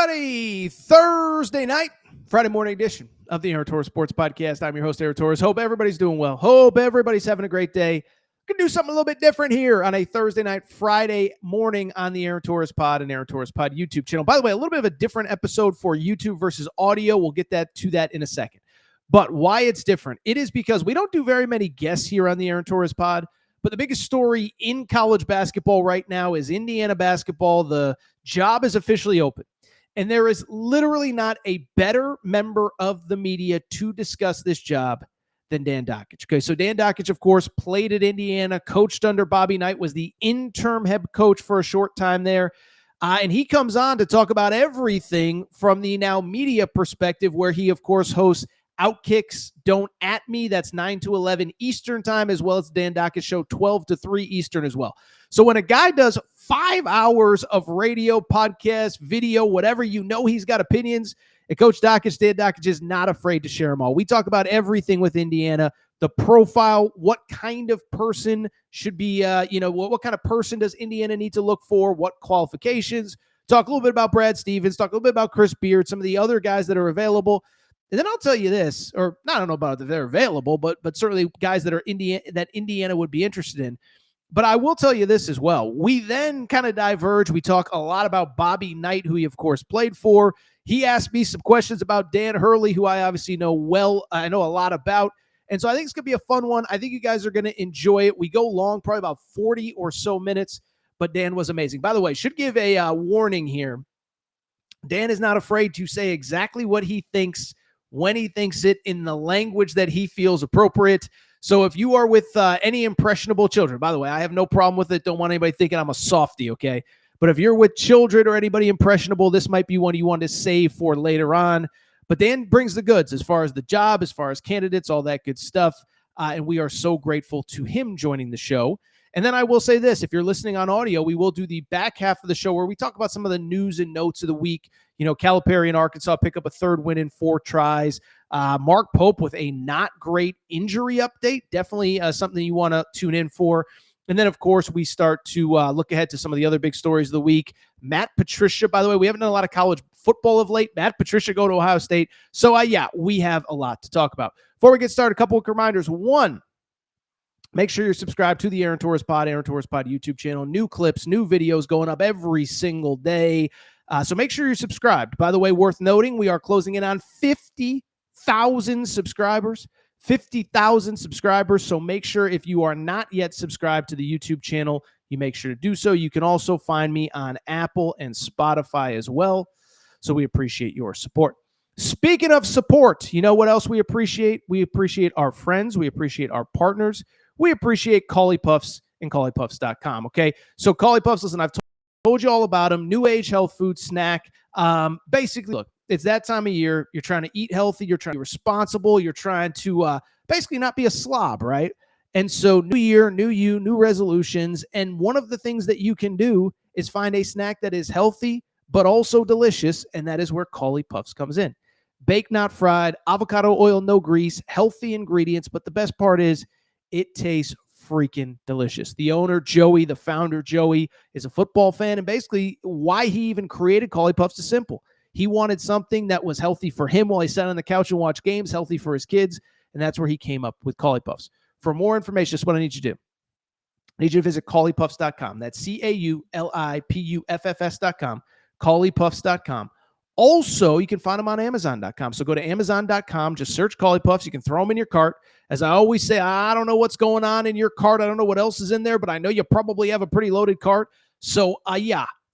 everybody. Thursday night, Friday morning edition of the Aaron Torres Sports Podcast. I'm your host, Aaron Torres. Hope everybody's doing well. Hope everybody's having a great day. Gonna do something a little bit different here on a Thursday night, Friday morning on the Aaron Torres Pod and Aaron Torres Pod YouTube channel. By the way, a little bit of a different episode for YouTube versus audio. We'll get to that in a second. But why it's different? It is because we don't do very many guests here on the Aaron Torres Pod. But the biggest story in college basketball right now is Indiana basketball. The job is officially open. And there is literally not a better member of the media to discuss this job than Dan Dakich. Okay, so Dan Dakich, of course, played at Indiana, coached under Bobby Knight, was the interim head coach for a short time there. And he comes on to talk about everything from the now media perspective, where he, of course, hosts Outkicks Don't At Me. That's 9 to 11 Eastern time, as well as Dan Dakich Show 12 to 3 Eastern as well. So when a guy does 5 hours of radio, podcast, video, whatever, you know he's got opinions. And Coach Dakich, Dan Dakich, is not afraid to share them all. We talk about everything with Indiana, the profile, what kind of person should be, what kind of person does Indiana need to look for, what qualifications. Talk a little bit about Brad Stevens, talk a little bit about Chris Beard, some of the other guys that are available. And then I'll tell you this, or I don't know about if they're available, but certainly guys that are Indiana would be interested in. But I will tell you this as well. We then kind of diverge. We talk a lot about Bobby Knight, who he, of course, played for. He asked me some questions about Dan Hurley, who I obviously know well. I know a lot about. And so I think it's going to be a fun one. I think you guys are going to enjoy it. We go long, probably about 40 or so minutes, but Dan was amazing. By the way, should give a warning here. Dan is not afraid to say exactly what he thinks when he thinks it in the language that he feels appropriate. So if you are with any impressionable children, by the way, I have no problem with it. Don't want anybody thinking I'm a softie, okay? But if you're with children or anybody impressionable, this might be one you want to save for later on. But Dan brings the goods as far as the job, as far as candidates, all that good stuff. And we are so grateful to him joining the show. And then I will say this, if you're listening on audio, we will do the back half of the show where we talk about some of the news and notes of the week. You know, Calipari in Arkansas pick up a third win in 4 tries. Mark Pope with a not great injury update. Definitely something you want to tune in for. And then, of course, we start to look ahead to some of the other big stories of the week. Matt Patricia, by the way, we haven't done a lot of college football of late. Matt Patricia go to Ohio State. So, we have a lot to talk about. Before we get started, a couple of reminders. One, make sure you're subscribed to the Aaron Torres Pod YouTube channel. New clips, new videos going up every single day. So make sure you're subscribed. By the way, worth noting, we are closing in on 50,000 subscribers. 50,000 subscribers. So make sure if you are not yet subscribed to the YouTube channel, you make sure to do so. You can also find me on Apple and Spotify as well. So we appreciate your support. Speaking of support, you know what else we appreciate? We appreciate our friends. We appreciate our partners. We appreciate Cauli Puffs and CauliPuffs.com. Okay. So Cauli Puffs, listen, I've told you all about them. New age health food snack. Basically, look, it's that time of year. You're trying to eat healthy. You're trying to be responsible. You're trying to basically not be a slob, right? And so new year, new you, new resolutions. And one of the things that you can do is find a snack that is healthy, but also delicious. And that is where Cauli Puffs comes in. Baked, not fried, avocado oil, no grease, healthy ingredients. But the best part is it tastes freaking delicious. The owner, Joey, the founder, Joey, is a football fan. And basically why he even created Cauli Puffs is simple. He wanted something that was healthy for him while he sat on the couch and watched games, healthy for his kids. And that's where he came up with Cauli Puffs. For more information, this is what I need you to do. I need you to visit CauliPuffs.com. That's CauliPuffs.com. CauliPuffs.com. Also, you can find them on Amazon.com. So go to Amazon.com, just search Cauli Puffs. You can throw them in your cart. As I always say, I don't know what's going on in your cart. I don't know what else is in there, but I know you probably have a pretty loaded cart. So,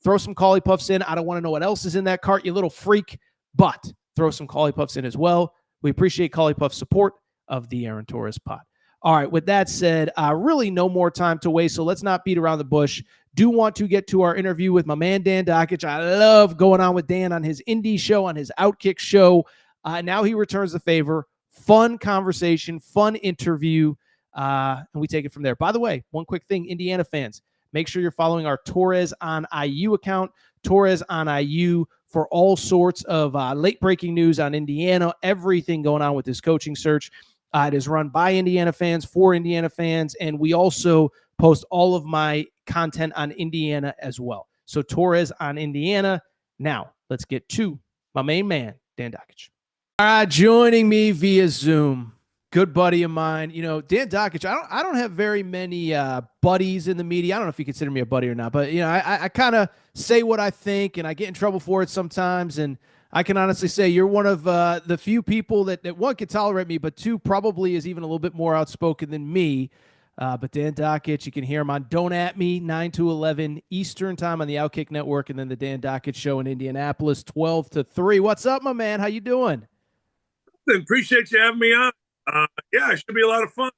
throw some Cauli Puffs in. I don't want to know what else is in that cart, you little freak, but throw some Cauli Puffs in as well. We appreciate Cauli Puffs' support of the Aaron Torres Pod. All right, with that said, really no more time to waste, so let's not beat around the bush. Do want to get to our interview with my man, Dan Dakich. I love going on with Dan on his indie show, on his Outkick show. Now he returns the favor. Fun conversation, fun interview, and we take it from there. By the way, one quick thing, Indiana fans, make sure you're following our Torres on IU account, Torres on IU, for all sorts of late-breaking news on Indiana, everything going on with this coaching search. It is run by Indiana fans, for Indiana fans, and we also post all of my content on Indiana as well. So Torres on Indiana. Now, let's get to my main man, Dan Dakich. All right, joining me via Zoom, good buddy of mine. Dan Dakich. I don't have very many buddies in the media. I don't know if you consider me a buddy or not, but I kind of say what I think, and I get in trouble for it sometimes. And I can honestly say you're one of the few people that one can tolerate me, but two probably is even a little bit more outspoken than me. But Dan Dakich, you can hear him on Don't At Me, 9 to 11 Eastern time on the Outkick Network, and then the Dan Dakich Show in Indianapolis, 12 to 3. What's up, my man? How you doing? Appreciate you having me on. Yeah, it should be a lot of fun.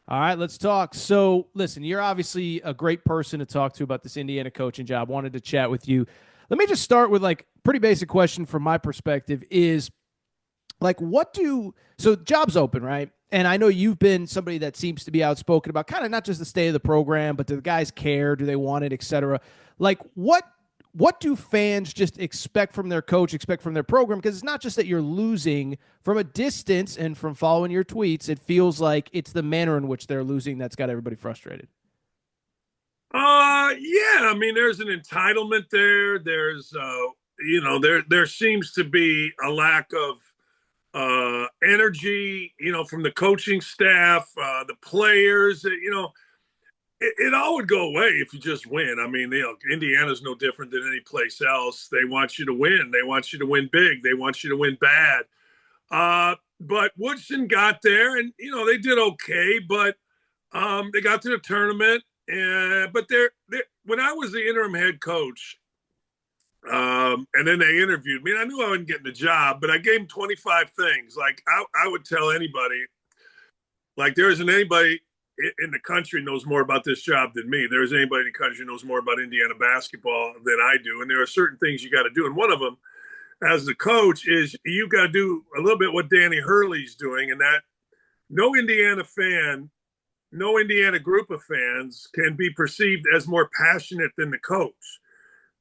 All right, let's talk. So, listen, you're obviously a great person to talk to about this Indiana coaching job. Wanted to chat with you. Let me just start with pretty basic question from my perspective is so job's open, right? And I know you've been somebody that seems to be outspoken about kind of not just the state of the program, but do the guys care? Do they want it, et cetera? What do fans just expect from their coach, expect from their program? Because it's not just that you're losing from a distance and from following your tweets. It feels like it's the manner in which they're losing that's got everybody frustrated. Yeah, I mean, there's an entitlement there. There's, there seems to be a lack of energy, from the coaching staff, the players. It all would go away if you just win. I mean, Indiana's no different than any place else. They want you to win. They want you to win big. They want you to win bad. But Woodson got there, and they did okay. But they got to the tournament. But when I was the interim head coach, and then they interviewed me, and I knew I wasn't getting the job, but I gave them 25 things. Like I would tell anybody, there isn't anybody in the country knows more about this job than me. There isn't anybody in the country knows more about Indiana basketball than I do. And there are certain things you got to do. And one of them, as the coach, is you got to do a little bit what Danny Hurley's doing, and that no Indiana fan, no Indiana group of fans can be perceived as more passionate than the coach.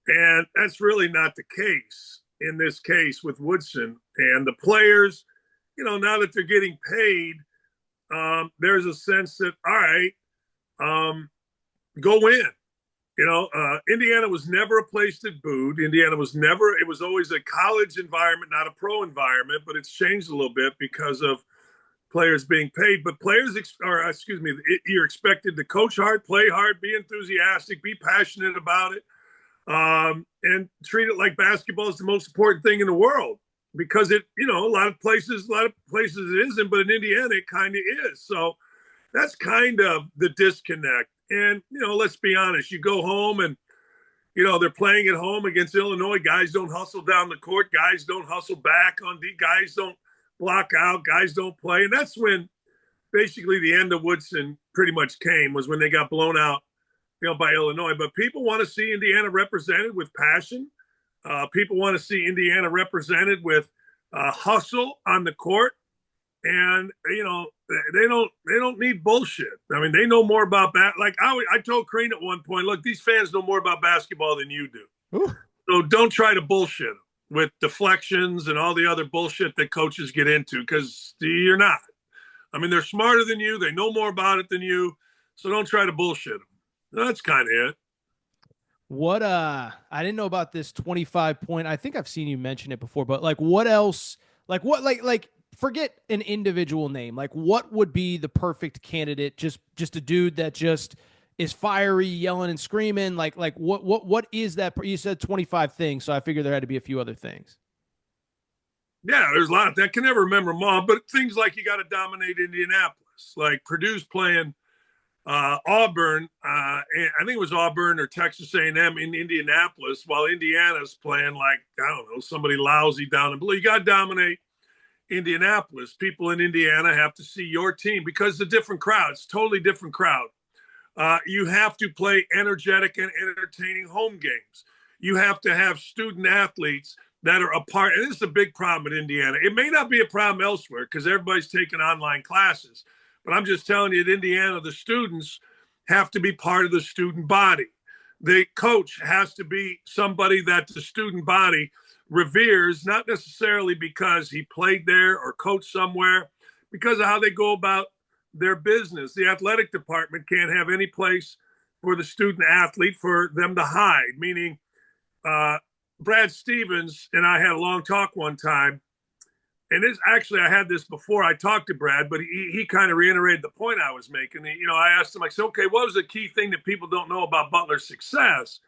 And that's really not the case in this case with Woodson. And the players, now that they're getting paid, there's a sense that, all right, go win. Indiana was never a place that booed. It was always a college environment, not a pro environment, but it's changed a little bit because of players being paid. But you're expected to coach hard, play hard, be enthusiastic, be passionate about it, and treat it like basketball is the most important thing in the world. Because a lot of places it isn't, but in Indiana it kind of is. So that's kind of the disconnect. And let's be honest, you go home and they're playing at home against Illinois. Guys don't hustle down the court. Guys don't hustle back on D. Guys don't block out. Guys don't play. And that's when basically the end of Woodson pretty much came, was when they got blown out, by Illinois. But people want to see Indiana represented with passion. People want to see Indiana represented with hustle on the court, and they don't need bullshit. I mean, they know more about that. Like I told Crean at one point, look, these fans know more about basketball than you do. Ooh. So don't try to bullshit them with deflections and all the other bullshit that coaches get into, because you're not. I mean, they're smarter than you. They know more about it than you. So don't try to bullshit them. That's kind of it. What I didn't know about this 25 point. I think I've seen you mention it before, but what else? Forget an individual name. What would be the perfect candidate? Just a dude that just is fiery, yelling and screaming. What is that? You said 25 things, so I figured there had to be a few other things. Yeah, there's a lot. I can never remember them all, but things like you got to dominate Indianapolis. Like Purdue's playing Auburn, I think it was Auburn or Texas A&M in Indianapolis, while Indiana's playing somebody lousy down below. You got to dominate Indianapolis. People in Indiana have to see your team because it's a different crowd. It's a totally different crowd. You have to play energetic and entertaining home games. You have to have student athletes that are a part, and this is a big problem in Indiana. It may not be a problem elsewhere because everybody's taking online classes. But I'm just telling you, at Indiana, the students have to be part of the student body. The coach has to be somebody that the student body reveres, not necessarily because he played there or coached somewhere, because of how they go about their business. The athletic department can't have any place for the student athlete for them to hide, meaning Brad Stevens and I had a long talk one time. And this actually, I had this before I talked to Brad, but he kind of reiterated the point I was making. I asked him, I said, okay, what was the key thing that people don't know about Butler's success?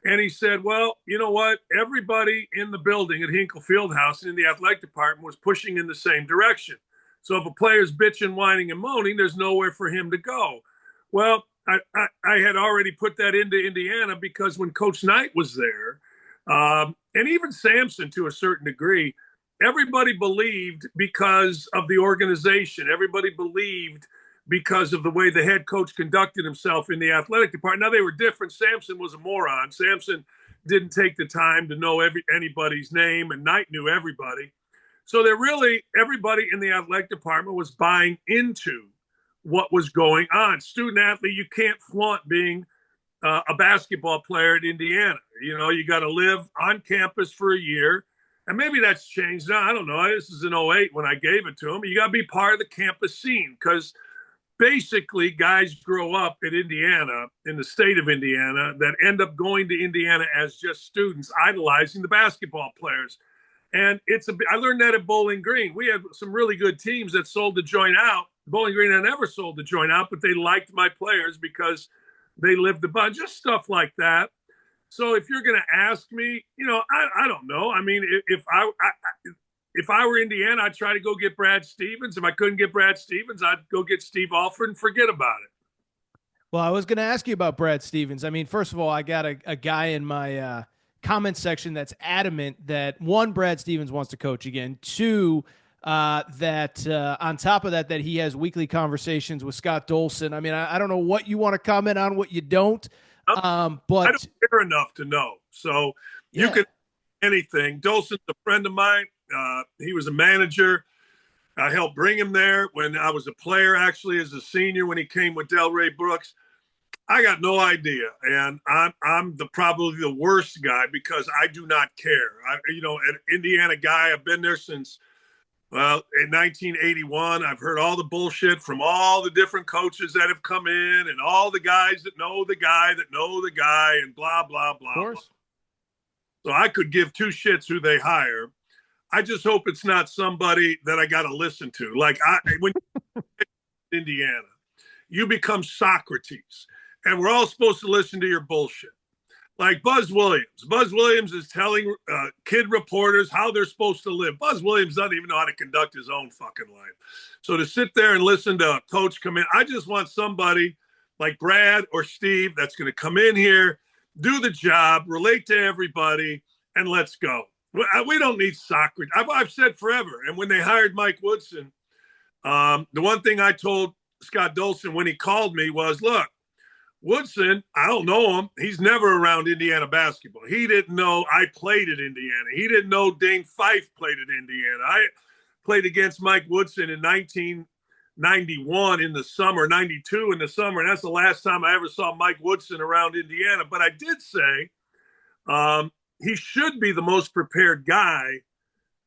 And he said, well, you know what? Everybody in the building at Hinkle Fieldhouse and in the athletic department was pushing in the same direction. So if a player's bitching, whining, and moaning, there's nowhere for him to go. Well, I had already put that into Indiana because when Coach Knight was there, and even Sampson to a certain degree, everybody believed because of the organization. Everybody believed because of the way the head coach conducted himself in the athletic department. Now, they were different. Sampson was a moron. Sampson didn't take the time to know anybody's name, and Knight knew everybody. So everybody in the athletic department was buying into what was going on. Student athlete, you can't flaunt being a basketball player at Indiana. You got to live on campus for a year. And maybe that's changed now. I don't know. This is in 08 when I gave it to him. You got to be part of the campus scene because basically guys grow up in Indiana, in the state of Indiana, that end up going to Indiana as just students, idolizing the basketball players. And I learned that at Bowling Green. We had some really good teams that sold to join out. Bowling Green had never sold to join out, but they liked my players because they lived above, just stuff like that. So if you're going to ask me, I don't know. I mean, if I were Indiana, I'd try to go get Brad Stevens. If I couldn't get Brad Stevens, I'd go get Steve Alford and forget about it. Well, I was going to ask you about Brad Stevens. I mean, first of all, I got a guy in my comment section that's adamant that, one, Brad Stevens wants to coach again. Two, that on top of that he has weekly conversations with Scott Dolson. I mean, I don't know what you want to comment on, what you don't. But I don't care enough to know. So you can anything. Dolson's a friend of mine. He was a manager. I helped bring him there when I was a player, actually, as a senior when he came with Delray Brooks. I got no idea, and I'm probably the worst guy because I do not care. An Indiana guy. I've been there since in 1981. I've heard all the bullshit from all the different coaches that have come in, and all the guys that know the guy that know the guy, and blah blah blah. Of course. Blah. So I could give two shits who they hire. I just hope it's not somebody that I got to listen to. Like when Indiana, you become Socrates, and we're all supposed to listen to your bullshit. Like Buzz Williams. Buzz Williams is telling kid reporters how they're supposed to live. Buzz Williams doesn't even know how to conduct his own fucking life. So to sit there and listen to a coach come in, I just want somebody like Brad or Steve that's going to come in here, do the job, relate to everybody, and let's go. We don't need Socrates. I've said forever. And when they hired Mike Woodson, the one thing I told Scott Dolson when he called me was, look, Woodson, I don't know him. He's never around Indiana basketball. He didn't know I played at Indiana. He didn't know Dane Fife played at Indiana. I played against Mike Woodson in 1991 in the summer, 92 in the summer, and that's the last time I ever saw Mike Woodson around Indiana. But I did say he should be the most prepared guy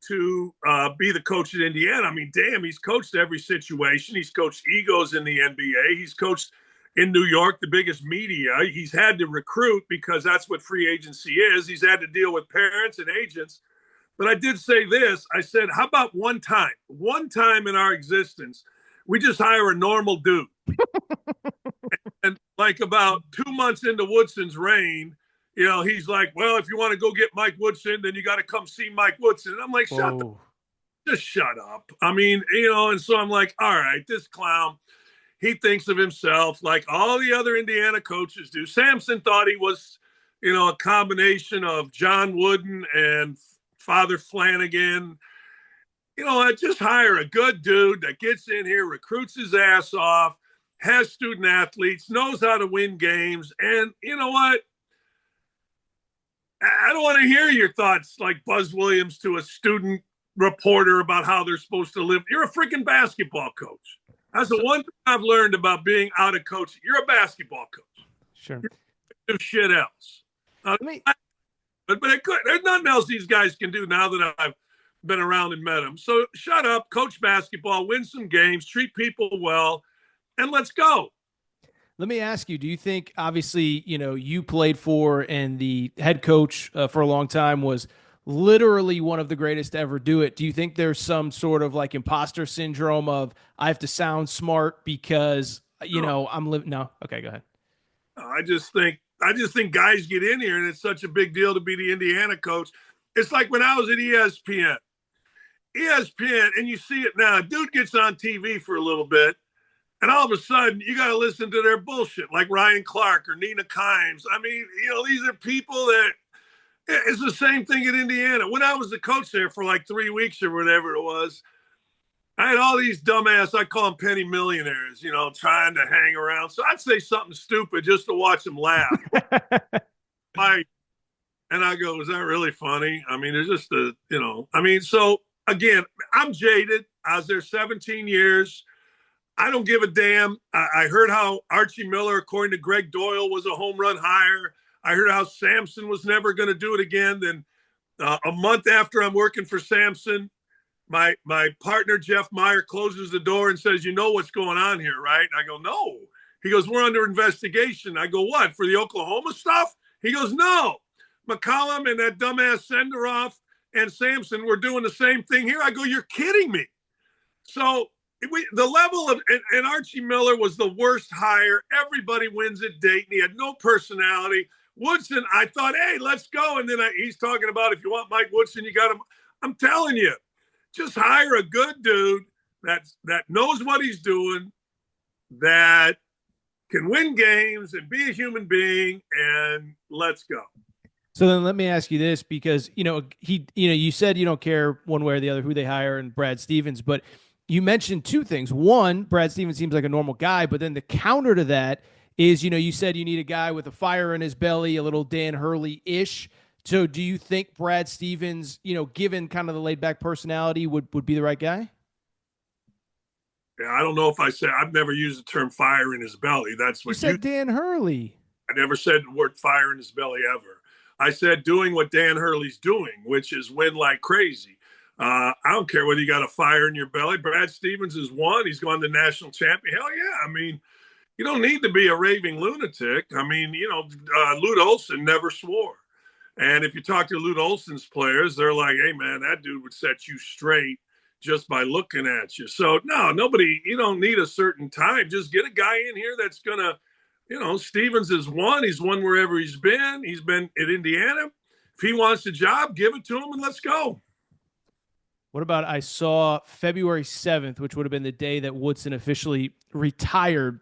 to be the coach at Indiana. I mean, damn, he's coached every situation. He's coached egos in the NBA. He's coached in New York, the biggest media. He's had to recruit because that's what free agency is. He's had to deal with parents and agents. But I did say this. I said, how about one time in our existence, we just hire a normal dude. And like about 2 months into Woodson's reign, he's like, well, if you want to go get Mike Woodson, then you got to come see Mike Woodson. And I'm like, just shut up. I mean, and so I'm like, all right, this clown, he thinks of himself like all the other Indiana coaches do. Sampson thought he was, a combination of John Wooden and Father Flanagan. I just hire a good dude that gets in here, recruits his ass off, has student athletes, knows how to win games. And you know what? I don't want to hear your thoughts like Buzz Williams to a student reporter about how they're supposed to live. You're a freaking basketball coach. That's the one thing I've learned about being out of coaching. You're a basketball coach. Sure. You do shit else. But there's nothing else these guys can do now that I've been around and met them. So shut up, coach basketball, win some games, treat people well, and let's go. Let me ask you, do you think, obviously, you played for and the head coach for a long time was literally one of the greatest to ever do it. Do you think there's some sort of like imposter syndrome of I have to sound smart because, No, I'm living? No. Okay, go ahead. I just think guys get in here, and it's such a big deal to be the Indiana coach. It's like when I was at ESPN. ESPN, and you see it now. A dude gets on TV for a little bit, and all of a sudden, you got to listen to their bullshit, like Ryan Clark or Nina Kimes. I mean, these are people that it's the same thing in Indiana. When I was the coach there for like 3 weeks or whatever it was, I had all these dumbass, I call them penny millionaires, trying to hang around. So I'd say something stupid just to watch them laugh. Like, and I go, is that really funny? I mean, there's just so again, I'm jaded. I was there 17 years. I don't give a damn. I heard how Archie Miller, according to Greg Doyle, was a home run hire. I heard how Sampson was never going to do it again. Then a month after I'm working for Sampson, my partner, Jeff Meyer, closes the door and says, you know what's going on here, right? And I go, no. He goes, we're under investigation. I go, what, for the Oklahoma stuff? He goes, no. McCollum and that dumbass Senderoff and Sampson were doing the same thing here. I go, you're kidding me. So the level of, and Archie Miller was the worst hire. Everybody wins at Dayton. He had no personality. Woodson, I thought, hey, let's go. And then he's talking about if you want Mike Woodson, you got him. I'm telling you, just hire a good dude that knows what he's doing, that can win games and be a human being, and let's go. So then let me ask you this, because, you said you don't care one way or the other who they hire and Brad Stevens, but you mentioned two things. One, Brad Stevens seems like a normal guy, but then the counter to that is, you said you need a guy with a fire in his belly, a little Dan Hurley-ish. So do you think Brad Stevens, given kind of the laid back personality, would be the right guy? Yeah, I don't know if I've never used the term fire in his belly. That's what you said. Dan Hurley. I never said the word fire in his belly ever. I said doing what Dan Hurley's doing, which is win like crazy. I don't care whether you got a fire in your belly. Brad Stevens has won. He's gone to national champion. Hell yeah. I mean, you don't need to be a raving lunatic. I mean, Lute Olson never swore. And if you talk to Lute Olson's players, they're like, hey, man, that dude would set you straight just by looking at you. So, no, you don't need a certain time. Just get a guy in here that's going to, Stevens has won. He's won wherever he's been. He's been at Indiana. If he wants a job, give it to him and let's go. What about, I saw February 7th, which would have been the day that Woodson officially retired.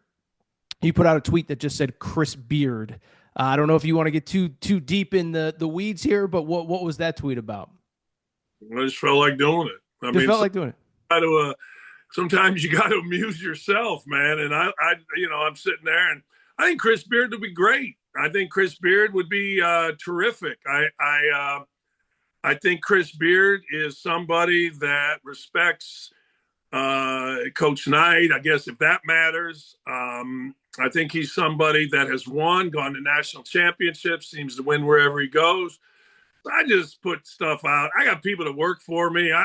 He put out a tweet that just said Chris Beard. I don't know if you want to get too deep in the weeds here, but what was that tweet about? I just felt like doing it. Felt like doing it. Sometimes you got to amuse yourself, man. And I'm sitting there, and I think Chris Beard would be great. I think Chris Beard would be terrific. I think Chris Beard is somebody that respects Coach Knight, I guess, if that matters. I think he's somebody that has won, gone to national championships, seems to win wherever he goes. I just put stuff out. I got people that work for me. I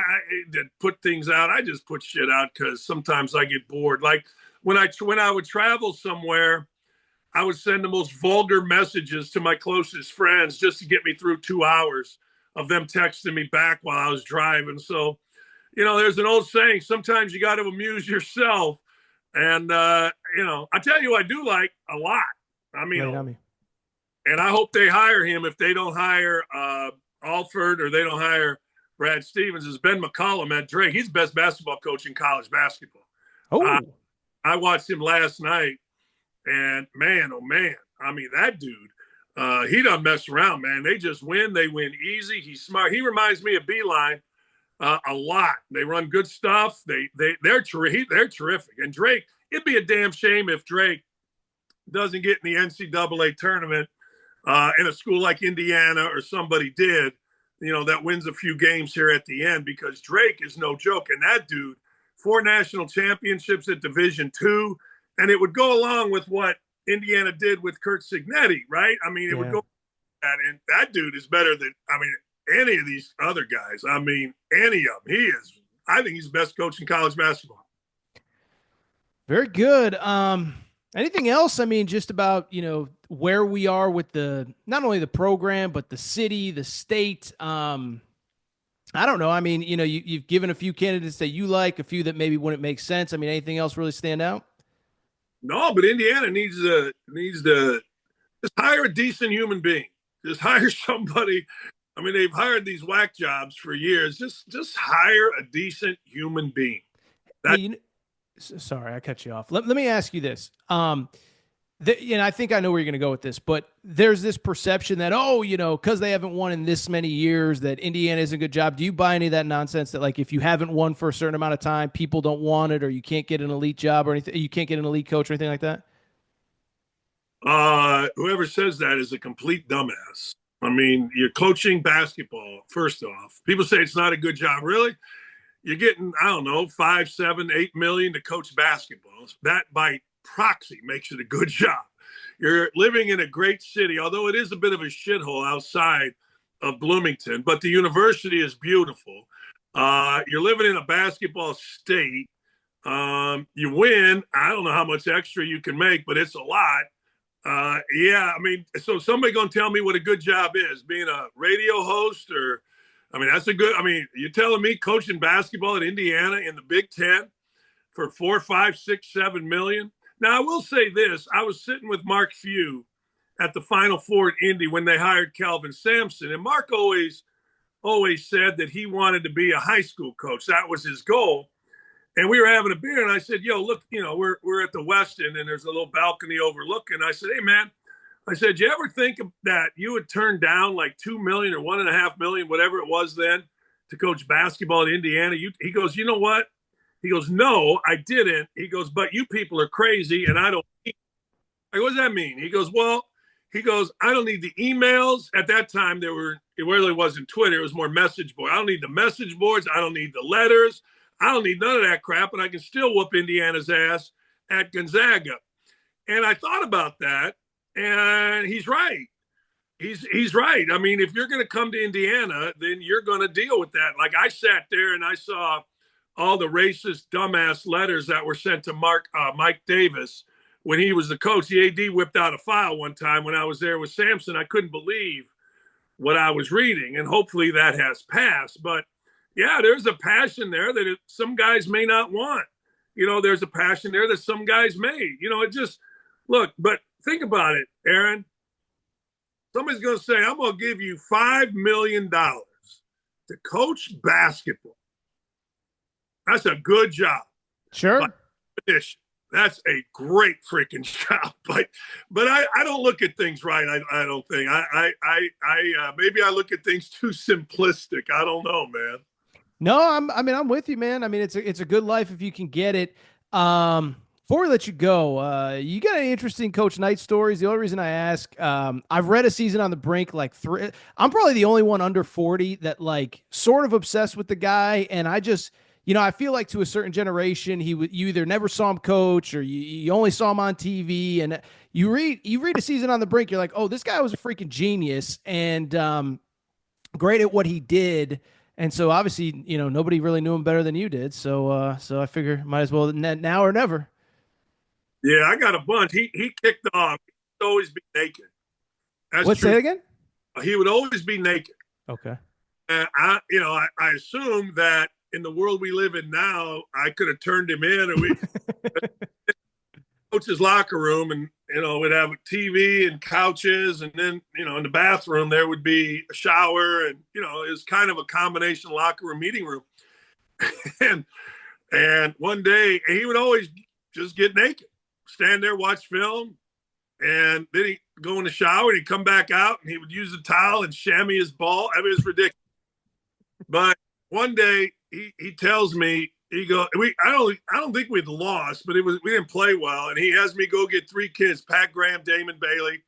that put things out. I just put shit out because sometimes I get bored. Like when I would travel somewhere, I would send the most vulgar messages to my closest friends just to get me through 2 hours of them texting me back while I was driving. So, there's an old saying, sometimes you got to amuse yourself. And, I tell you, I do like a lot. I mean, and I hope they hire him. If they don't hire Alford or they don't hire Brad Stevens, is Ben McCollum at Drake. He's the best basketball coach in college basketball. Oh, I watched him last night, and man, oh man, I mean, that dude, he doesn't mess around, man. They just win. They win easy. He's smart. He reminds me of Beeline a lot. They run good stuff. They're terrific. And Drake, it'd be a damn shame if Drake doesn't get in the NCAA tournament in a school like Indiana or somebody did, that wins a few games here at the end, because Drake is no joke. And that dude, 4 national championships at Division II, and it would go along with what Indiana did with Kurt Signetti, right? I mean, it would go that, and that dude is better than, any of these other guys. Any of them. I think he's the best coach in college basketball. Very good. Anything else? I mean, just about, where we are with not only the program, but the city, the state. I don't know. I mean, you've given a few candidates that you like, a few that maybe wouldn't make sense. I mean, anything else really stand out? No, but Indiana needs to just hire a decent human being. Just hire somebody. I mean, they've hired these whack jobs for years. Just hire a decent human being. Hey, That sorry, I cut you off. Let me ask you this. I think I know where you're going to go with this, but there's this perception that, because they haven't won in this many years, that Indiana is a good job. Do you buy any of that nonsense that, like, if you haven't won for a certain amount of time, people don't want it, or you can't get an elite job or anything, you can't get an elite coach or anything like that? Whoever says that is a complete dumbass. I mean, you're coaching basketball. First off, people say it's not a good job. Really? You're getting, I don't know, 5, 7, 8 million to coach basketball. That by proxy makes it a good job. You're living in a great city, although it is a bit of a shithole outside of Bloomington, but the university is beautiful. You're living in a basketball state. You win. I don't know how much extra you can make, but it's a lot. Yeah, I mean, so somebody gonna tell me what a good job is, being a radio host, or I mean, that's a good. I mean, you're telling me coaching basketball at Indiana in the Big Ten for 4, 5, 6, 7 million. Now, I will say this: I was sitting with Mark Few at the Final Four at Indy when they hired Calvin Sampson, and Mark always said that he wanted to be a high school coach. That was his goal. And we were having a beer, and I said, "Yo, look, we're at the West End, and there's a little balcony overlooking." I said, "Hey, man," I said, "You ever think that you would turn down like 2 million or 1.5 million, whatever it was then, to coach basketball at Indiana?" He goes, "You know what?" He goes, "No, I didn't." He goes, "But you people are crazy, and I don't." I go, "What does that mean?" He goes, "Well," he goes, "I don't need the emails." At that time, it really wasn't Twitter; it was more message board. I don't need the message boards. I don't need the letters. I don't need none of that crap, and I can still whoop Indiana's ass at Gonzaga. And I thought about that, and he's right. He's right. I mean, if you're going to come to Indiana, then you're going to deal with that. Like, I sat there and I saw all the racist, dumbass letters that were sent to Mike Davis when he was the coach. The AD whipped out a file one time when I was there with Sampson. I couldn't believe what I was reading, and hopefully that has passed. But yeah, there's a passion there that some guys may not want. There's a passion there that some guys may. It just look. But think about it, Aaron. Somebody's going to say, "I'm going to give you $5 million to coach basketball." That's a good job. Sure. By definition, that's a great freaking job. But I don't look at things right. I don't think maybe I look at things too simplistic. I don't know, man. No, I'm with you, man. I mean, it's a good life if you can get it. Before we let you go, you got any interesting Coach Knight stories? The only reason I ask, I've read A Season on the Brink like three. I'm probably the only one under 40 that like sort of obsessed with the guy, and I just, I feel like to a certain generation, you either never saw him coach or you only saw him on TV, and you read A Season on the Brink, you're like, oh, this guy was a freaking genius and great at what he did. And so obviously, nobody really knew him better than you did. So I figure might as well now or never. Yeah, I got a bunch. He kicked off. He would always be naked. That's What's true. that again? He would always be naked. Okay. And I assume that in the world we live in now, I could have turned him in, or we coach's locker room, and we'd have a TV and couches, and then in the bathroom there would be a shower, and it was kind of a combination locker room meeting room. and one day he would always just get naked, stand there, watch film, and then he'd go in the shower and he'd come back out and he would use a towel and chamois his ball. I mean, it was ridiculous. But one day he tells me, I don't think we'd lost, but we didn't play well, and he has me go get 3 kids: Pat Graham, Damon Bailey,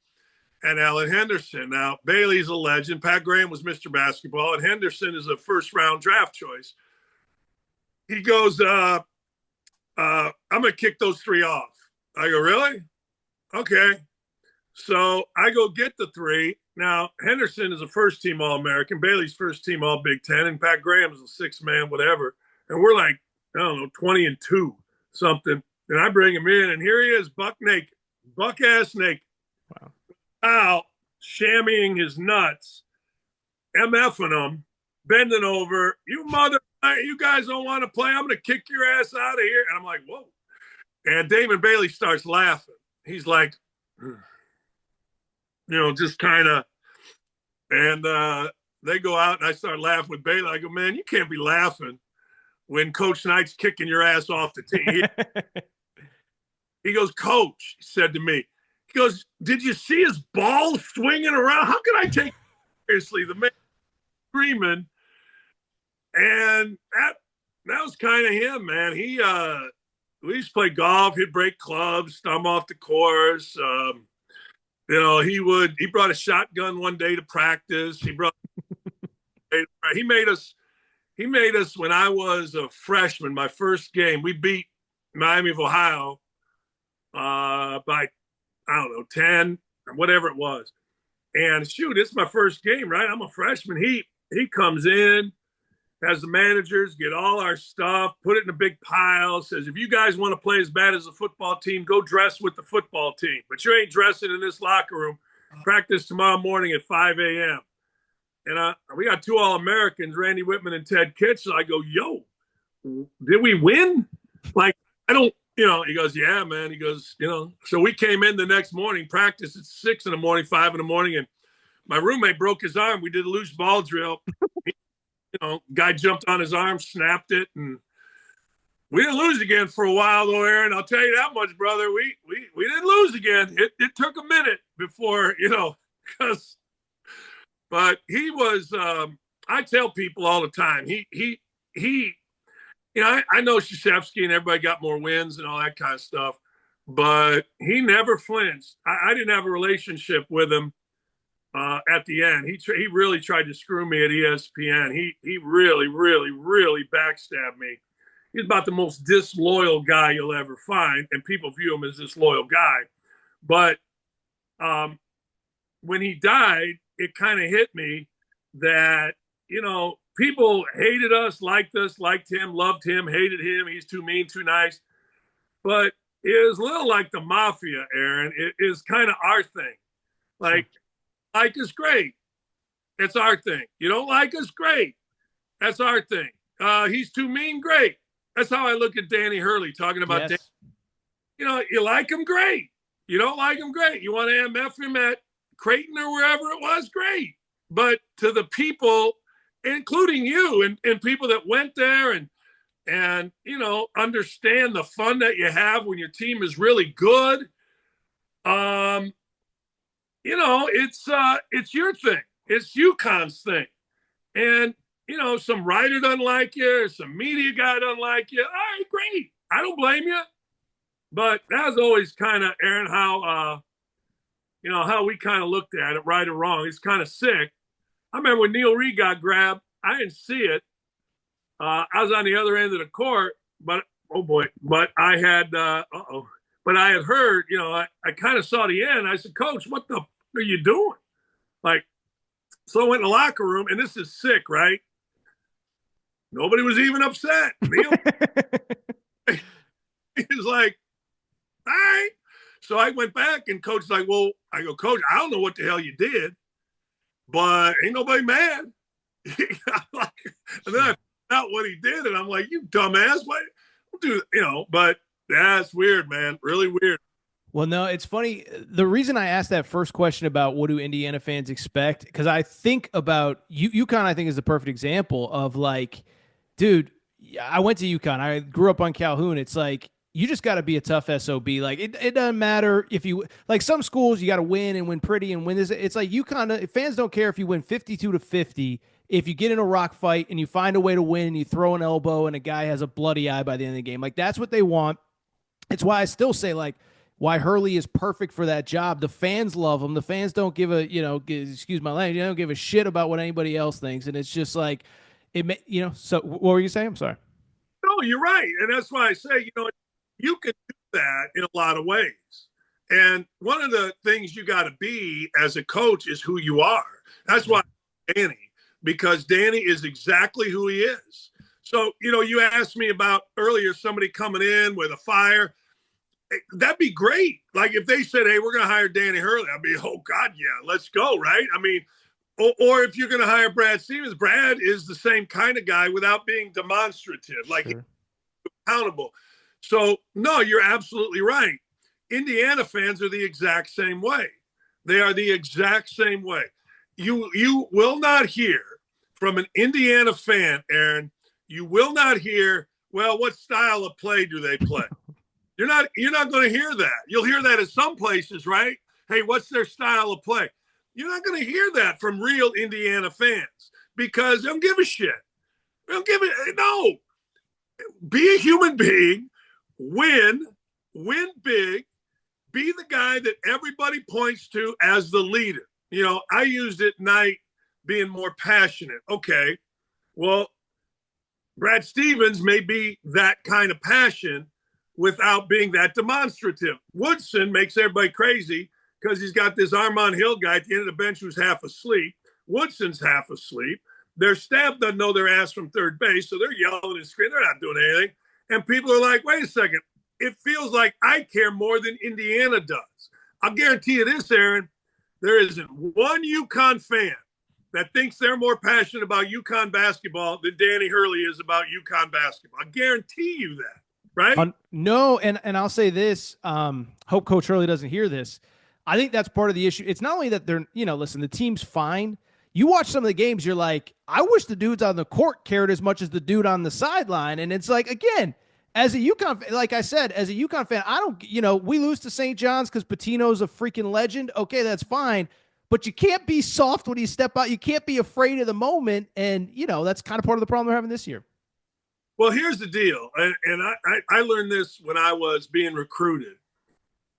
and Alan Henderson. Now, Bailey's a legend. Pat Graham was Mr. Basketball, and Henderson is a first-round draft choice. He goes, "I'm going to kick those 3 off." I go, "Really? Okay." So I go get the 3. Now, Henderson is a first-team All-American. Bailey's first-team All-Big Ten, and Pat Graham's a 6-man, whatever. And we're like, I don't know, 20-2, something. And I bring him in, and here he is, buck naked, buck ass naked. Wow. Out, shammying his nuts, MFing him, bending over. You guys don't want to play. I'm going to kick your ass out of here. And I'm like, whoa. And Damon Bailey starts laughing. He's like, just kind of, and they go out, and I start laughing with Bailey. I go, man, you can't be laughing when Coach Knight's kicking your ass off the team. He goes, Coach, he said to me, he goes, did you see his ball swinging around? How can I take it seriously? The man screaming. And that was kind of him, man. We used to play golf. He'd break clubs, stomp off the course. He brought a shotgun one day to practice. He made us when I was a freshman, my first game, we beat Miami of Ohio by, I don't know, 10 or whatever it was. And shoot, it's my first game, right? I'm a freshman. He comes in, has the managers get all our stuff, put it in a big pile, says, if you guys want to play as bad as a football team, go dress with the football team. But you ain't dressing in this locker room. Practice tomorrow morning at 5 a.m. And we got two All-Americans, Randy Whitman and Ted Kitchell. I go, yo, did we win? Like, I don't, he goes, yeah, man. He goes, So we came in the next morning, practice at 6 in the morning, 5 in the morning, and my roommate broke his arm. We did a loose ball drill. Guy jumped on his arm, snapped it, and we didn't lose again for a while, though, Aaron. I'll tell you that much, brother. We didn't lose again. It took a minute before, but he was. I tell people all the time. He. I know Krzyzewski and everybody got more wins and all that kind of stuff, but he never flinched. I didn't have a relationship with him. At the end, he really tried to screw me at ESPN. He really, really, really backstabbed me. He's about the most disloyal guy you'll ever find, and people view him as this loyal guy. But when he died, it kind of hit me that, people hated us, liked him, loved him, hated him. He's too mean, too nice. But it was a little like the mafia, Aaron. It is kind of our thing. Like us, great. It's our thing. You don't like us, great. That's our thing. He's too mean, great. That's how I look at Danny Hurley talking about yes. You like him, great. You don't like him, great. You want to MF him at Creighton or wherever it was, great. But to the people, including you and people that went there and understand the fun that you have when your team is really good, it's your thing. It's UConn's thing. And, some writer doesn't like you, or some media guy doesn't like you. All right, great. I don't blame you. But that was always kind of, Aaron, how we kind of looked at it, right or wrong. It's kind of sick. I remember when Neil Reed got grabbed, I didn't see it. I was on the other end of the court, but, oh boy, but I had, but I had heard, I kind of saw the end. I said, Coach, what the are you doing? Like, so I went in the locker room, and this is sick, right? Nobody was even upset. Neil, he was like, all right. So I went back, and Coach's like, well, I go, Coach, I don't know what the hell you did, but ain't nobody mad. And then I found out what he did, and I'm like, you dumbass, what? But that's weird, man. Really weird. Well, no, it's funny. The reason I asked that first question about what do Indiana fans expect, because I think about UConn, I think is the perfect example of like, dude, I went to UConn. I grew up on Calhoun. It's like, you just got to be a tough SOB. Like, it doesn't matter if you, like some schools, you got to win and win pretty and win this. It's like UConn, fans don't care if you win 52-50. If you get in a rock fight and you find a way to win and you throw an elbow and a guy has a bloody eye by the end of the game, like that's what they want. It's why I still say like, why Hurley is perfect for that job. The fans love him. The fans don't give a, excuse my language, they don't give a shit about what anybody else thinks. And it's just like, so what were you saying? I'm sorry. No, you're right. And that's why I say, you can do that in a lot of ways. And one of the things you got to be as a coach is who you are. That's why Danny, because Danny is exactly who he is. So, you asked me about earlier, somebody coming in with a fire. that'd be great. Like if they said, hey, we're going to hire Danny Hurley, I'd be, oh, God, yeah, let's go, right? I mean, or if you're going to hire Brad Stevens, Brad is the same kind of guy without being demonstrative, like Sure. accountable. So, no, you're absolutely right. Indiana fans are the exact same way. They are the exact same way. You will not hear from an Indiana fan, Aaron, you will not hear, well, what style of play do they play? You're not going to hear that. You'll hear that in some places, right? Hey, what's their style of play? You're not going to hear that from real Indiana fans because they don't give a shit. They don't give it. No. Be a human being, win big, be the guy that everybody points to as the leader. You know, I used it Knight being more passionate. Okay, well, Brad Stevens may be that kind of passion without being that demonstrative. Woodson makes everybody crazy because he's got this Armand Hill guy at the end of the bench who's half asleep. Woodson's half asleep. Their staff doesn't know their ass from third base, so they're yelling and screaming. They're not doing anything. And people are like, wait a second. It feels like I care more than Indiana does. I'll guarantee you this, Aaron. There isn't one UConn fan that thinks they're more passionate about UConn basketball than Danny Hurley is about UConn basketball. I guarantee you that, right? No, and I'll say this. Hope Coach Hurley doesn't hear this. I think that's part of the issue. It's not only that they're, listen, the team's fine. You watch some of the games, you're like, I wish the dudes on the court cared as much as the dude on the sideline. And it's like, again, as a UConn, like I said, as a UConn fan, I don't, we lose to St. John's because Patino's a freaking legend. Okay, that's fine. But you can't be soft when you step out. You can't be afraid of the moment. And, that's kind of part of the problem they're having this year. Well, here's the deal. And I learned this when I was being recruited.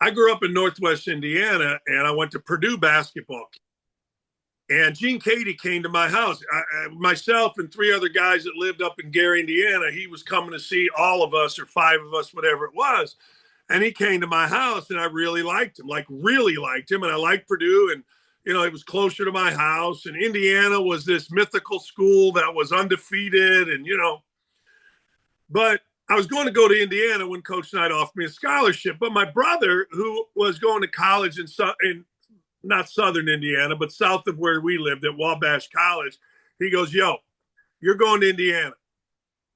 I grew up in Northwest Indiana, and I went to Purdue basketball. And Gene Cady came to my house. Myself and three other guys that lived up in Gary, Indiana, he was coming to see all of us or five of us, whatever it was. And he came to my house, and I really liked him, really liked him. And I liked Purdue, and, it was closer to my house. And Indiana was this mythical school that was undefeated and, But I was going to go to Indiana when Coach Knight offered me a scholarship. But my brother, who was going to college in not southern Indiana, but south of where we lived at Wabash College, he goes, yo, you're going to Indiana.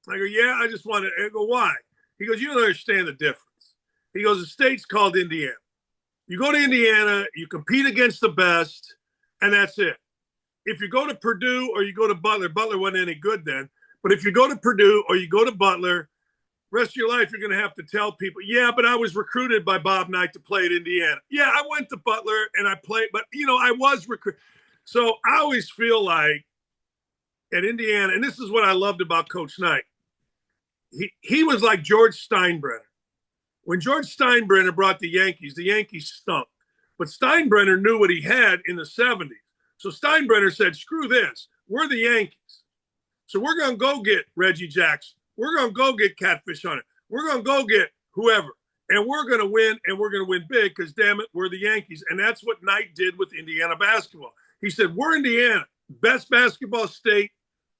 I go, yeah, I just want to. I go, why? He goes, you don't understand the difference. He goes, the state's called Indiana. You go to Indiana, you compete against the best, and that's it. If you go to Purdue or you go to Butler wasn't any good then, but if you go to Purdue or you go to Butler, rest of your life, you're going to have to tell people, yeah, but I was recruited by Bob Knight to play at Indiana. Yeah, I went to Butler and I played, but, I was recruited. So I always feel like at Indiana, and this is what I loved about Coach Knight, he was like George Steinbrenner. When George Steinbrenner brought the Yankees stunk. But Steinbrenner knew what he had in the 70s. So Steinbrenner said, screw this. We're the Yankees. So we're going to go get Reggie Jackson. We're going to go get Catfish Hunter. We're going to go get whoever. And we're going to win, and we're going to win big because, damn it, we're the Yankees. And that's what Knight did with Indiana basketball. He said, we're Indiana, best basketball state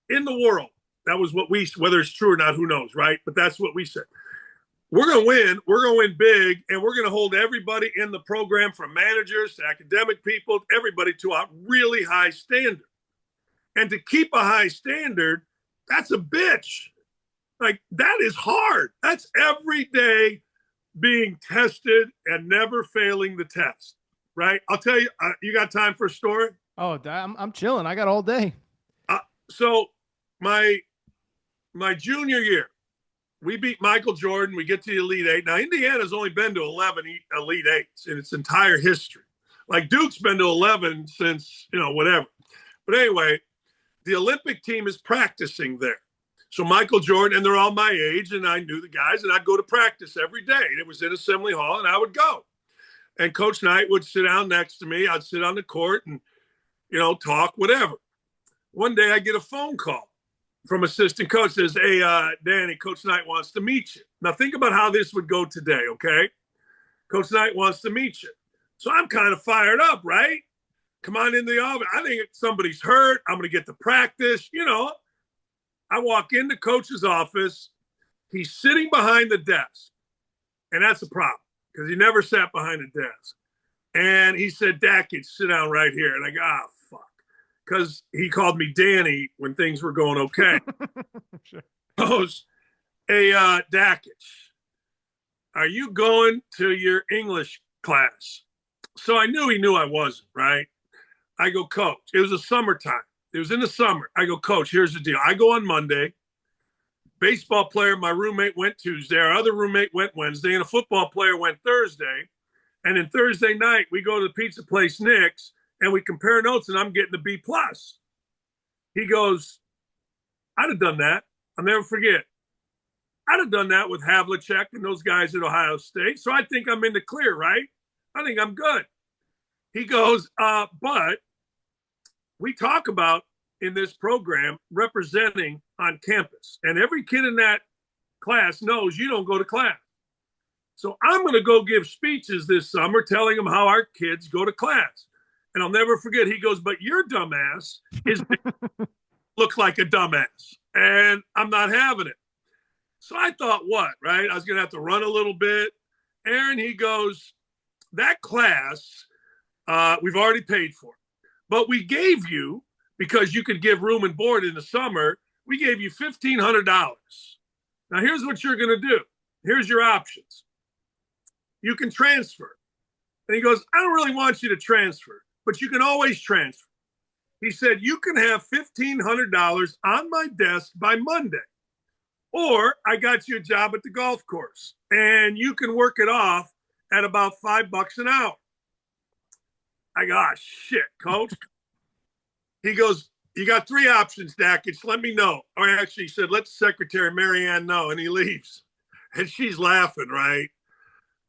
in the world. That was what whether it's true or not, who knows, right? But that's what we said. We're going to win. We're going to win big, and we're going to hold everybody in the program, from managers to academic people, everybody, to a really high standard. And to keep a high standard, that's a bitch. Like, that is hard. That's every day being tested and never failing the test, right? I'll tell you, you got time for a story? Oh, I'm chilling. I got all day. So my junior year, we beat Michael Jordan. We get to the Elite Eight. Now, Indiana's only been to 11 Elite Eights in its entire history. Like, Duke's been to 11 since, whatever. But anyway, the Olympic team is practicing there. So Michael Jordan, and they're all my age, and I knew the guys, and I'd go to practice every day. It was in Assembly Hall, and I would go. And Coach Knight would sit down next to me. I'd sit on the court and, talk, whatever. One day I get a phone call from assistant coach, says, hey, Danny, Coach Knight wants to meet you. Now, think about how this would go today, okay? Coach Knight wants to meet you. So I'm kind of fired up, right? Come on in the office. I think somebody's hurt. I'm going to get to practice. I walk into Coach's office. He's sitting behind the desk. And that's a problem because he never sat behind a desk. And he said, Dakich, sit down right here. And I go, oh, fuck. Because he called me Danny when things were going okay. Sure. Goes, hey, Dakich, are you going to your English class? So I knew he knew I wasn't, right? I go, Coach, it was a summertime. It was in the summer. I go, Coach, here's the deal. I go on Monday. Baseball player, my roommate went Tuesday. Our other roommate went Wednesday. And a football player went Thursday. And then Thursday night, we go to the pizza place, Nick's, and we compare notes, and I'm getting a B+. He goes, I'd have done that. I'll never forget. I'd have done that with Havlicek and those guys at Ohio State. So I think I'm in the clear, right? I think I'm good. He goes, but we talk about in this program representing on campus. And every kid in that class knows you don't go to class. So I'm going to go give speeches this summer telling them how our kids go to class. And I'll never forget, he goes, but your dumbass is looks like a dumbass. And I'm not having it. So I thought, what, right? I was going to have to run a little bit. Aaron, he goes, that class, we've already paid for. But we gave you, because you could give room and board in the summer, we gave you $1,500. Now, here's what you're going to do. Here's your options. You can transfer. And he goes, I don't really want you to transfer, but you can always transfer. He said, you can have $1,500 on my desk by Monday. Or I got you a job at the golf course and you can work it off at about $5 an hour. I go, oh, shit, Coach. He goes, you got 3 options, Dakich. Let me know. Or actually, he said, let the secretary, Marianne, know. And he leaves. And she's laughing, right?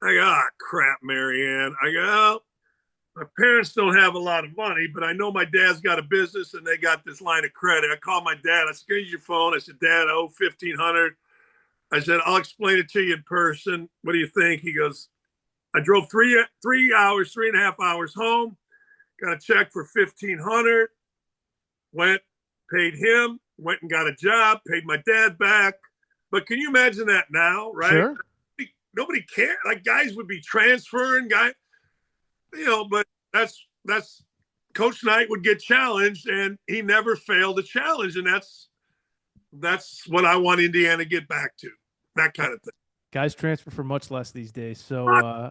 I go, ah, crap, Marianne. I go, oh, my parents don't have a lot of money, but I know my dad's got a business and they got this line of credit. I called my dad. I said, here's your phone. I said, Dad, I owe $1,500. I said, I'll explain it to you in person. What do you think? He goes, I drove 3.5 hours home, got a check for $1,500, went, paid him, went and got a job, paid my dad back. But can you imagine that now, right? Sure. Nobody cared. Like, guys would be transferring, but that's Coach Knight would get challenged, and he never failed a challenge, and that's what I want Indiana to get back to, that kind of thing. Guys transfer for much less these days. So,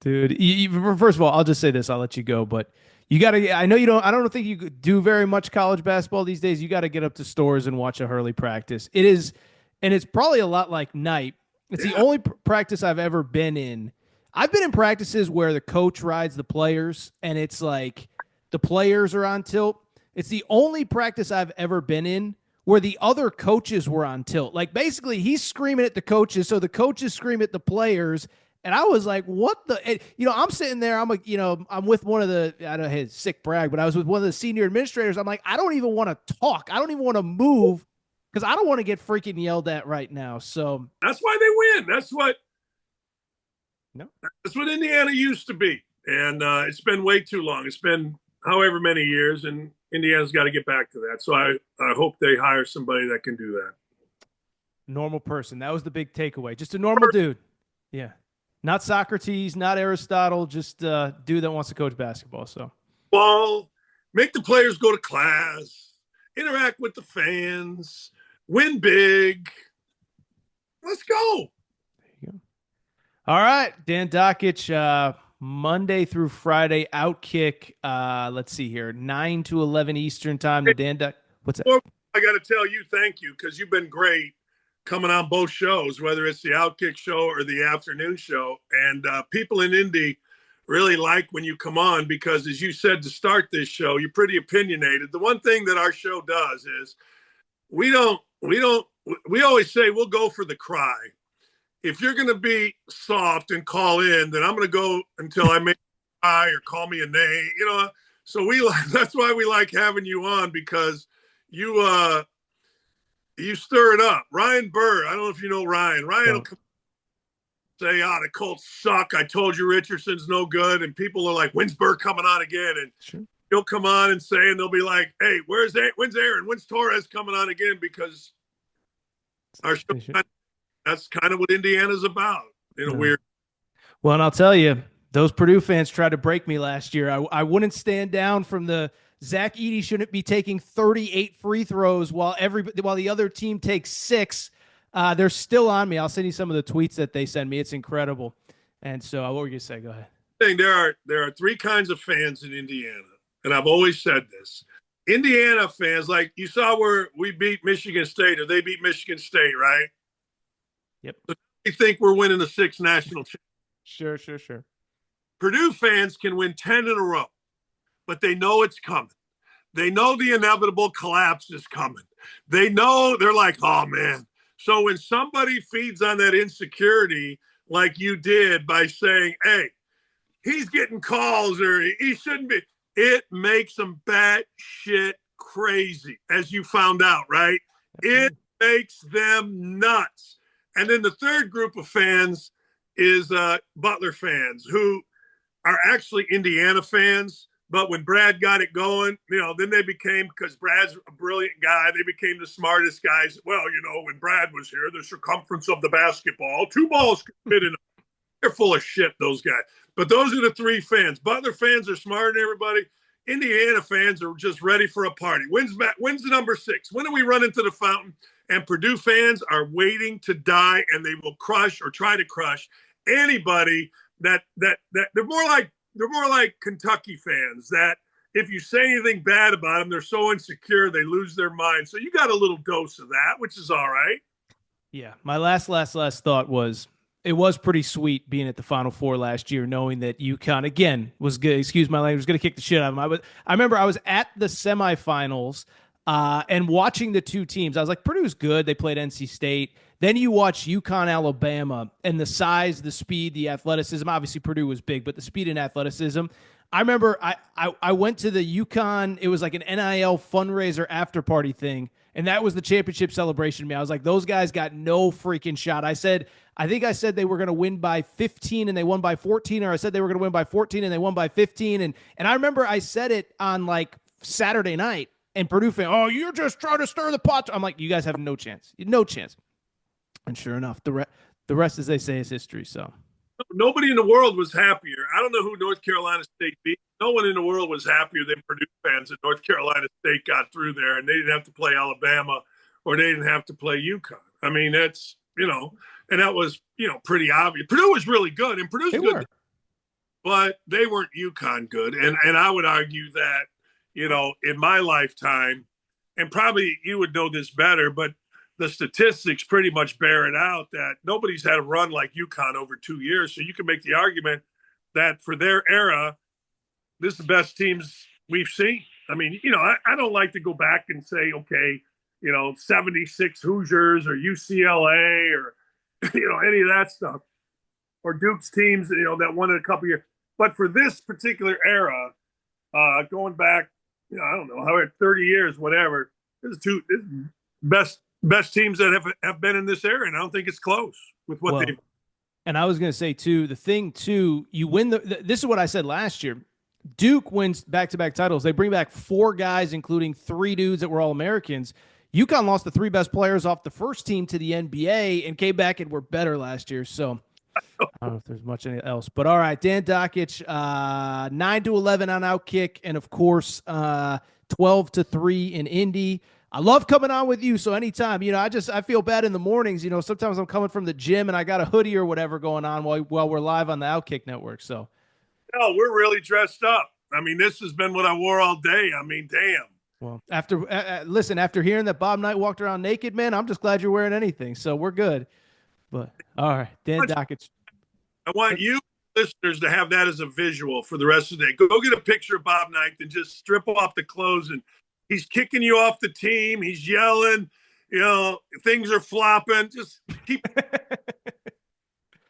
dude, first of all, I'll just say this. I'll let you go, but you got to. I know you don't. I don't think you do very much college basketball these days. You got to get up to stores and watch a Hurley practice. It is, and it's probably a lot like Knight. It's the only practice I've ever been in. I've been in practices where the coach rides the players, and it's like the players are on tilt. It's the only practice I've ever been in where the other coaches were on tilt. Like, basically, he's screaming at the coaches, so the coaches scream at the players. And I was like, what the? And, I'm sitting there. I'm with one of the, I don't know, sick brag, but I was with one of the senior administrators. I'm like, I don't even want to talk. I don't even want to move because I don't want to get freaking yelled at right now. So that's why they win. That's what Indiana used to be. And it's been way too long. It's been however many years, and Indiana's got to get back to that. So I hope they hire somebody that can do that. Normal person. That was the big takeaway. Just a normal dude. Yeah. Not Socrates, not Aristotle, just a dude that wants to coach basketball. So, well, make the players go to class, interact with the fans, win big. Let's go. There you go. All right, Dan Dakich, Monday through Friday Outkick. Let's see here, 9 to 11 Eastern time. The Dan Dakich. What's that? I got to tell you, thank you, because you've been great coming on both shows, whether it's the Outkick show or the afternoon show. And people in Indy really like when you come on because, as you said to start this show, you're pretty opinionated. The one thing that our show does is we always say we'll go for the cry. If you're going to be soft and call in, then I'm going to go until I make you cry or call me a name, So that's why we like having you on, because you stir it up. Ryan Burr, I don't know if you know Ryan. Ryan will come say, the Colts suck. I told you Richardson's no good. And people are like, when's Burr coming on again? And he'll come on and say, and they'll be like, hey, when's Aaron? When's Torres coming on again? Because our show That's kind of what Indiana's about in a weird. Well, and I'll tell you, those Purdue fans tried to break me last year. I wouldn't stand down from the Zach Edey shouldn't be taking 38 free throws while the other team takes 6. They're still on me. I'll send you some of the tweets that they send me. It's incredible. And so, what were you gonna say? Go ahead. There are 3 kinds of fans in Indiana, and I've always said this. Indiana fans, like you saw where we beat Michigan State, or they beat Michigan State, right? Yep. So they think we're winning the 6th national championship. Sure. Purdue fans can win 10 in a row, but they know it's coming. They know the inevitable collapse is coming. They know, they're like, oh man. So when somebody feeds on that insecurity, like you did by saying, hey, he's getting calls or he shouldn't be, it makes them bat shit crazy, as you found out, right? It makes them nuts. And then the third group of fans is Butler fans who are actually Indiana fans. But when Brad got it going, then they became, because Brad's a brilliant guy, they became the smartest guys. Well, when Brad was here, the circumference of the basketball, 2 balls could fit in. They're full of shit, those guys. But those are the 3 fans. Butler fans are smarter than everybody. Indiana fans are just ready for a party. When's the number 6? When do we run into the fountain? And Purdue fans are waiting to die, and they will crush or try to crush anybody that they're more like Kentucky fans, that if you say anything bad about them, they're so insecure they lose their mind. So you got a little dose of that, which is all right. Yeah, my last thought was, it was pretty sweet being at the Final Four last year, knowing that UConn, again, was good. Excuse my language, was going to kick the shit out of them. I remember I was at the semifinals and watching the 2 teams. I was like, Purdue's good. They played NC State. Then you watch UConn, Alabama, and the size, the speed, the athleticism. Obviously, Purdue was big, but the speed and athleticism. I remember I went to the UConn. It was like an NIL fundraiser after party thing, and that was the championship celebration to me. I was like, those guys got no freaking shot. I think I said they were going to win by 15 and they won by 14, or I said they were going to win by 14 and they won by 15. And I remember I said it on like Saturday night, and Purdue fan, oh, you're just trying to stir the pot. I'm like, you guys have no chance. No chance. And sure enough, the rest, as they say, is history. So nobody in the world was happier. I don't know who North Carolina State beat. No one in the world was happier than Purdue fans that North Carolina State got through there and they didn't have to play Alabama or they didn't have to play UConn. I mean, that's, and that was, pretty obvious. Purdue was really good, and Purdue's good, but they weren't UConn good. And I would argue that, in my lifetime, and probably you would know this better, but the statistics pretty much bear it out that nobody's had a run like UConn over 2 years. So you can make the argument that for their era, this is the best teams we've seen. I mean, I don't like to go back and say, okay, 76 Hoosiers or UCLA or, any of that stuff, or Duke's teams, that won it a couple years. But for this particular era, going back, I don't know, how 30 years, whatever, this is best teams that have been in this era, and I don't think it's close with what they've. And I was going to say too, the thing too, you win this is what I said last year. Duke wins back-to-back titles. They bring back 4 guys, including 3 dudes that were All-Americans. UConn lost the 3 best players off the first team to the NBA and came back and were better last year. So I don't know if there's much else. But all right, Dan Dakich, 9-11 on Outkick, and of course 12-3 in Indy. I love coming on with you. So anytime, I feel bad in the mornings. Sometimes I'm coming from the gym and I got a hoodie or whatever going on while we're live on the Outkick Network. So. No, we're really dressed up. I mean, this has been what I wore all day. I mean, damn. Well, after hearing that Bob Knight walked around naked, man, I'm just glad you're wearing anything. So we're good. But all right, Dan Dakich. I want you listeners to have that as a visual for the rest of the day. Go get a picture of Bob Knight and just strip off the clothes, and he's kicking you off the team. He's yelling, things are flopping. Just keep.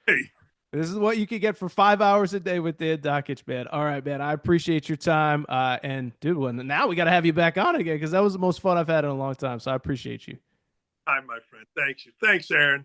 Hey. This is what you can get for 5 hours a day with Dan Dakich, man. All right, man. I appreciate your time. And, dude, now we got to have you back on again because that was the most fun I've had in a long time. So I appreciate you. Hi, my friend. Thanks you. Thanks, Aaron.